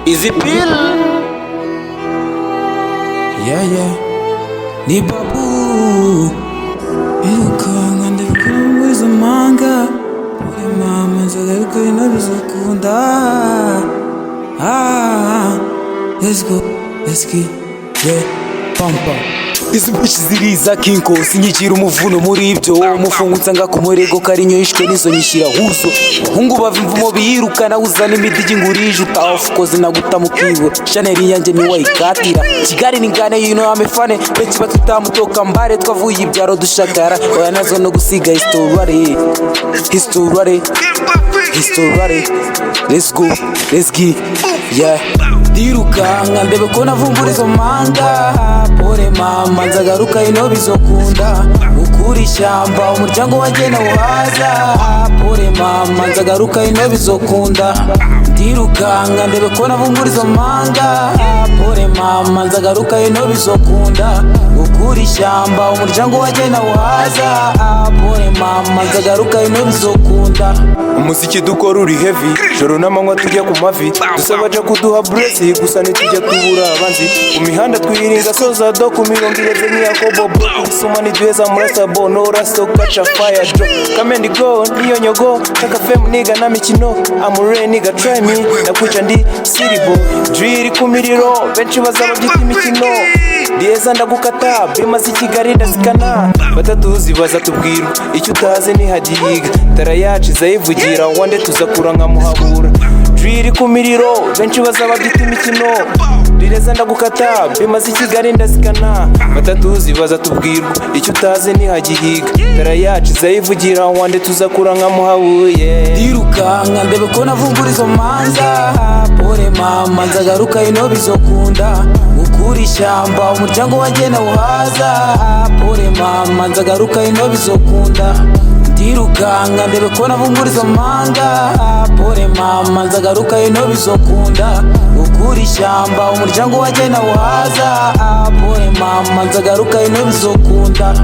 Easy pill. Yeah. Ni babu. Ilukanga ndikumbwiza manga. Uri mama nzagaruka inabizakunda. Let's go. Yeah. Pampa. Izi bitch ziriza kinko sinyikira umuvuno muri ibyo umufungu nsanga ku murego karinyo yishwe nizo nyishyira huzo hungu bava imvumo biyirukana uzana imidigi ngurije utafu koze naguta mukibo Chanel yanjye ni wayikatira Kigali ningane yino amefane benshi batutamutoka mbare twavuye ibyaro dushakara oya nazo no gusiga history let's go let's get yeah dirukanga ndebe ko navumbura izo manga pore mama nzagaruka ino bizokunda ukura ishyamba umuryango wagena waza pore mama nzagaruka ino bizokunda dirukanga ndebe ko navumbura izo manga pore mama nzagaruka ino bizokunda ukura ishyamba umuryango wagena waza pore mama nzagaruka ino bizokunda umuziki dukora uri heavy joro n'amanywa tujya ku mavi dusaba aja kuduha blessing gusa ntitujya kwibura abanzi ku mihanda twiringa soza do ku mirongo ireze nk'iyakobo bro soma ntiduheza murasa bono rasto kaca fire drop come and go niyo nyogo taka fame niga na mikino amure niga try me nakwica ndi siribo drill ku miriro benshi bazaba byita imikino Dieza ndagukata bima z'Ikigali ndazikana batatuzi baza tubwira icyo utazi nihagiyiga tara yacu zayivugira wande tuzakura nka muhabura drill ku miriro benshi bazaba byita imikino Dieza ndagukata bima z'Ikigali ndazikana batatuzi baza tubwira icyo utazi nihagiyiga tara yacu zayivugira wande tuzakura nka muhabuye dirukanga ndebe ko navumbura izo manza pore mama nzagaruka ino bizokunda ukura ishyamba umuryango wagena waza pore mama nzagaruka ino bizokunda dirukanga ndebe ko navumbura izo manga pore mama nzagaruka ino bizokunda ukura ishyamba umuryango wagena waza pore mama nzagaruka ino bizokunda